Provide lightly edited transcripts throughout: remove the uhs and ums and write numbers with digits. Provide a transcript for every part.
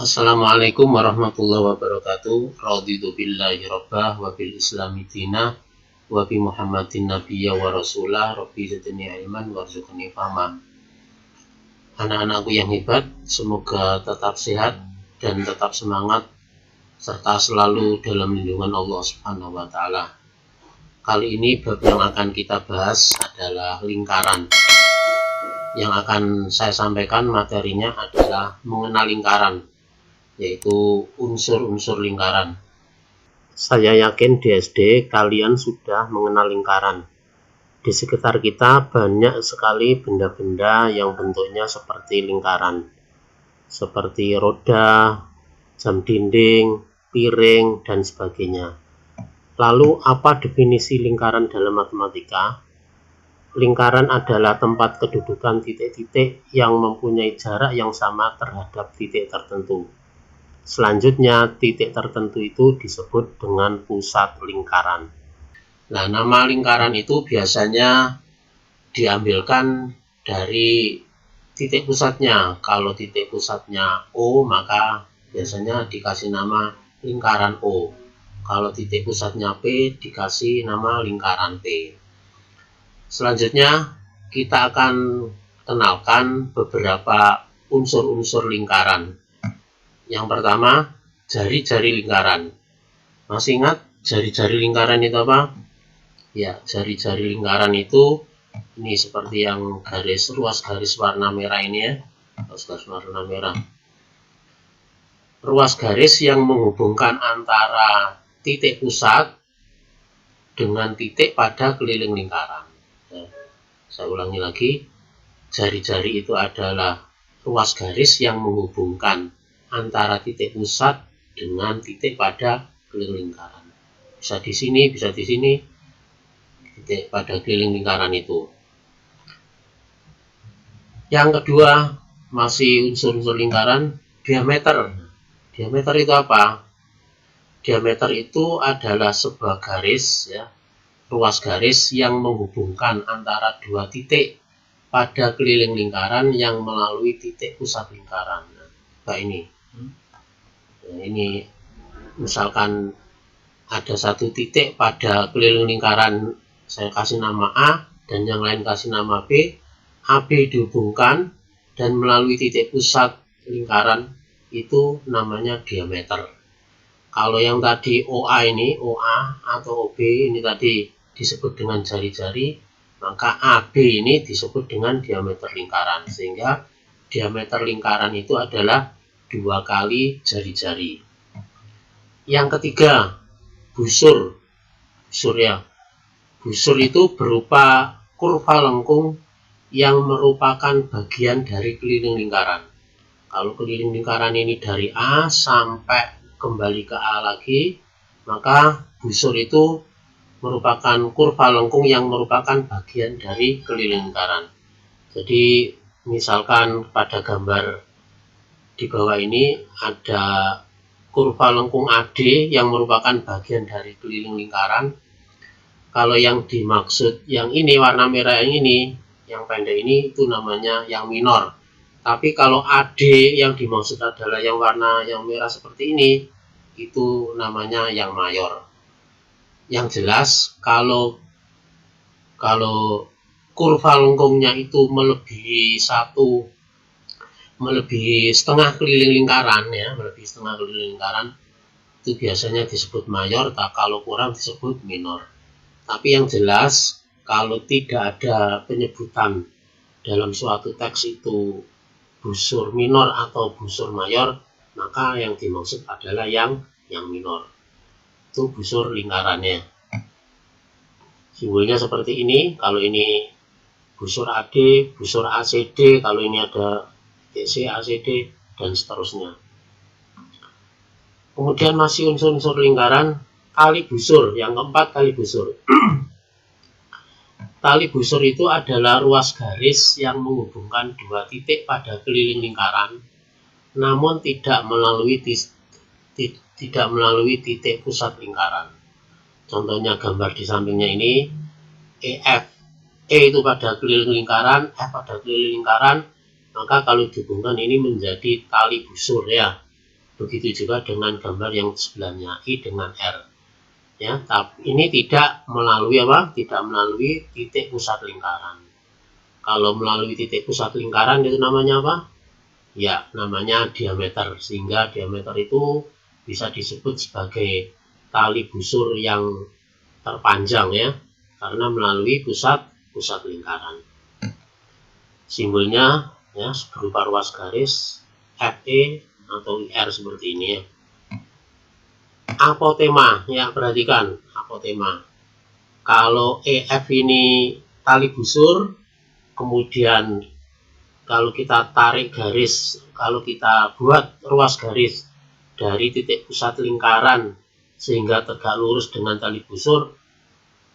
Assalamualaikum warahmatullahi wabarakatuh. Raditu billahi rabbah wa bil islami dinah wa bi Muhammadin nabiyya wa rasulah rabbi zidni ilman warzuqni fahma. Anak-anakku yang hebat, semoga tetap sehat dan tetap semangat serta selalu dalam lindungan Allah Subhanahu wa taala. Kali ini bab yang akan kita bahas adalah lingkaran. Yang akan saya sampaikan materinya adalah mengenal lingkaran, yaitu unsur-unsur lingkaran. Saya yakin di SD kalian sudah mengenal lingkaran. Di sekitar kita banyak sekali benda-benda yang bentuknya seperti lingkaran, seperti roda, jam dinding, piring, dan sebagainya. Lalu apa definisi lingkaran dalam matematika? Lingkaran adalah tempat kedudukan titik-titik yang mempunyai jarak yang sama terhadap titik tertentu. Selanjutnya, titik tertentu itu disebut dengan pusat lingkaran. Nah, nama lingkaran itu biasanya diambilkan dari titik pusatnya. Kalau titik pusatnya O, maka biasanya dikasih nama lingkaran O. Kalau titik pusatnya P, dikasih nama lingkaran P. Selanjutnya, kita akan kenalkan beberapa unsur-unsur lingkaran. Yang pertama, jari-jari lingkaran. Masih ingat jari-jari lingkaran itu apa? Ya, jari-jari lingkaran itu ini seperti yang ruas garis warna merah ini ya. Ruas garis warna merah. Ruas garis yang menghubungkan antara titik pusat dengan titik pada keliling lingkaran. Saya ulangi lagi, jari-jari itu adalah ruas garis yang menghubungkan antara titik pusat dengan titik pada keliling lingkaran. Bisa di sini, bisa di sini, titik pada keliling lingkaran itu. Yang kedua, masih unsur-unsur lingkaran, diameter. Diameter itu apa? Diameter itu adalah sebuah garis, ya, ruas garis yang menghubungkan antara dua titik pada keliling lingkaran yang melalui titik pusat lingkaran. Nah, ini. Nah, ini misalkan ada satu titik pada keliling lingkaran, saya kasih nama A dan yang lain kasih nama B. AB dihubungkan dan melalui titik pusat lingkaran itu namanya diameter. Kalau yang tadi OA ini, OA atau OB ini tadi disebut dengan jari-jari, maka AB ini disebut dengan diameter lingkaran. Sehingga diameter lingkaran itu adalah 2 kali jari-jari. Yang ketiga, busur. Busur ya. Busur itu berupa kurva lengkung yang merupakan bagian dari keliling lingkaran. Kalau keliling lingkaran ini dari A sampai kembali ke A lagi, maka busur itu merupakan kurva lengkung yang merupakan bagian dari keliling lingkaran. Jadi misalkan pada gambar di bawah ini ada kurva lengkung AD yang merupakan bagian dari keliling lingkaran. Kalau yang dimaksud yang ini warna merah yang ini, yang pendek ini itu namanya yang minor. Tapi kalau AD yang dimaksud adalah yang warna yang merah seperti ini, itu namanya yang mayor. Yang jelas kalau kurva lengkungnya itu melebihi setengah keliling lingkaran ya, melebihi setengah keliling lingkaran itu biasanya disebut mayor, kalau kurang disebut minor. Tapi yang jelas kalau tidak ada penyebutan dalam suatu teks itu busur minor atau busur mayor, maka yang dimaksud adalah yang minor. Itu busur lingkarannya. Simbolnya seperti ini. Kalau ini busur AD, busur ACD, kalau ini ada DC, ACD, dan seterusnya. Kemudian masih unsur-unsur lingkaran, tali busur. Yang keempat, tali busur. Tali busur itu adalah ruas garis yang menghubungkan dua titik pada keliling lingkaran, namun tidak melalui titik pusat lingkaran. Contohnya gambar di sampingnya ini, EF. E itu pada keliling lingkaran, F pada keliling lingkaran, maka kalau dihubungkan ini menjadi tali busur ya. Begitu juga dengan gambar yang sebelahnya, I dengan R. Ya, tapi ini tidak melalui apa? Tidak melalui titik pusat lingkaran. Kalau melalui titik pusat lingkaran itu namanya apa? Ya, namanya diameter. Sehingga diameter itu bisa disebut sebagai tali busur yang terpanjang ya, karena melalui pusat lingkaran. Simbolnya ya berupa ruas garis FE atau IR seperti ini ya. Apotema ya, perhatikan apotema. Kalau EF ini tali busur, kemudian kalau kita tarik garis, kalau kita buat ruas garis dari titik pusat lingkaran sehingga tegak lurus dengan tali busur,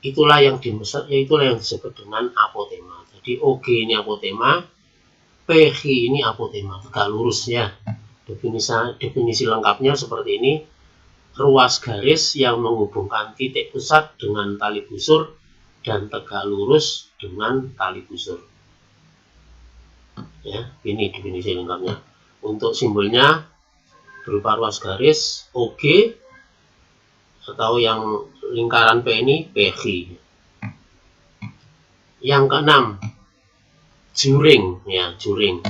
itulah yang disebut dengan apotema. Jadi OG ini apotema, PG ini apotema, tegak lurus ya. Definisi lengkapnya seperti ini: ruas garis yang menghubungkan titik pusat dengan tali busur dan tegak lurus dengan tali busur. Ya, ini definisi lengkapnya. Untuk simbolnya berupa ruas garis OG, atau yang lingkaran P ini PG. Yang keenam, juring ya, juring.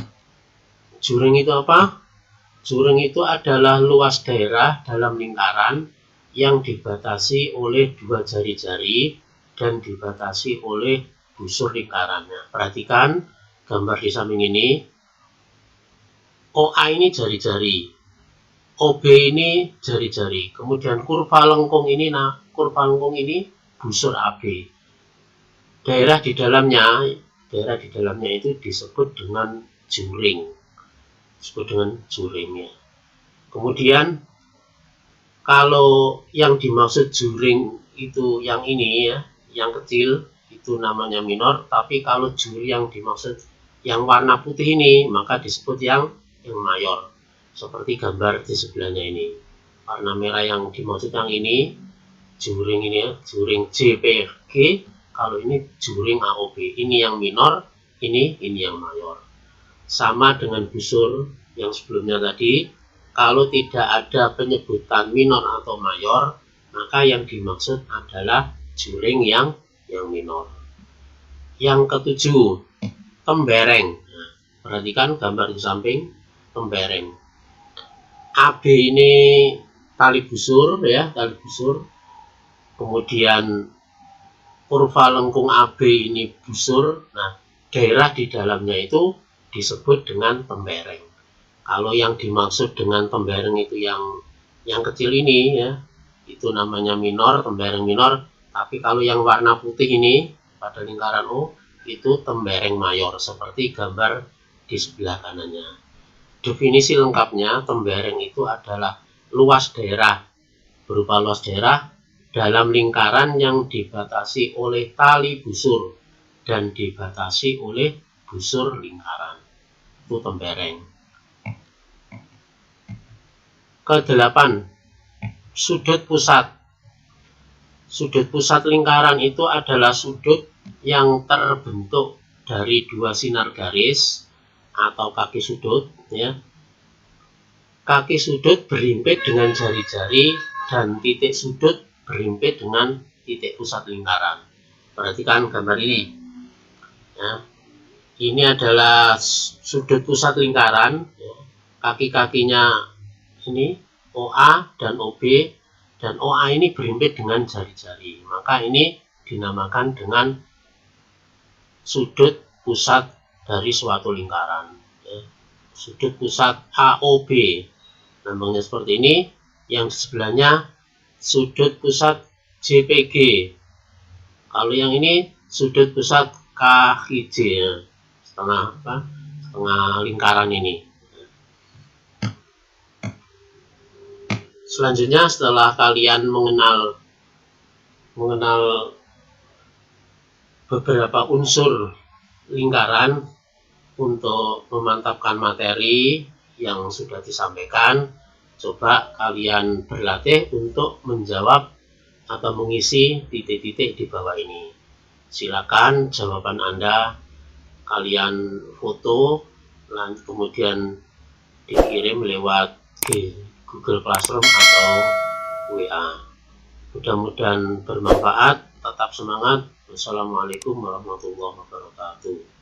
Juring itu apa? Juring itu adalah luas daerah dalam lingkaran yang dibatasi oleh dua jari-jari dan dibatasi oleh busur lingkarannya. Perhatikan gambar di samping ini. OA ini jari-jari, OB ini jari-jari, kemudian kurva lengkung ini busur AB. Daerah di dalamnya itu disebut dengan juring. Ya. Kemudian kalau yang dimaksud juring itu yang ini ya, yang kecil itu namanya minor, tapi kalau juring yang dimaksud yang warna putih ini maka disebut yang mayor. Seperti gambar di sebelahnya ini. Warna merah yang dimaksud yang ini juring ini ya, juring JPG. Kalau ini juring AOB, ini yang minor, ini yang mayor. Sama dengan busur yang sebelumnya tadi, kalau tidak ada penyebutan minor atau mayor, maka yang dimaksud adalah juring yang minor. Yang ketujuh, tembereng. Nah, perhatikan gambar di samping, tembereng. AB ini tali busur ya, tali busur. Kemudian kurva lengkung AB ini busur. Nah, daerah di dalamnya itu disebut dengan tembereng. Kalau yang dimaksud dengan tembereng itu yang kecil ini ya, itu namanya minor, tembereng minor. Tapi kalau yang warna putih ini pada lingkaran O itu tembereng mayor, seperti gambar di sebelah kanannya. Definisi lengkapnya, tembereng itu adalah luas daerah, berupa luas daerah dalam lingkaran yang dibatasi oleh tali busur dan dibatasi oleh busur lingkaran. Itu tembereng. Kedelapan, sudut pusat. Sudut pusat lingkaran itu adalah sudut yang terbentuk dari dua sinar garis atau kaki sudut ya. Kaki sudut berhimpit dengan jari-jari dan titik sudut berhimpit dengan titik pusat lingkaran. Perhatikan gambar ini ya. Ini adalah sudut pusat lingkaran ya. Kaki-kakinya ini OA dan OB, dan OA ini berhimpit dengan jari-jari, maka ini dinamakan dengan sudut pusat dari suatu lingkaran ya. Sudut pusat AOB lambangnya seperti ini. Yang sebelahnya sudut pusat JPG. Kalau yang ini sudut pusat KIJ ya. setengah lingkaran ini. Selanjutnya, setelah kalian mengenal beberapa unsur lingkaran, untuk memantapkan materi yang sudah disampaikan, coba kalian berlatih untuk menjawab atau mengisi titik-titik di bawah ini. Silakan jawaban Anda kalian foto, kemudian dikirim lewat Google Classroom atau WA. Mudah-mudahan bermanfaat, tetap semangat. Wassalamualaikum warahmatullahi wabarakatuh.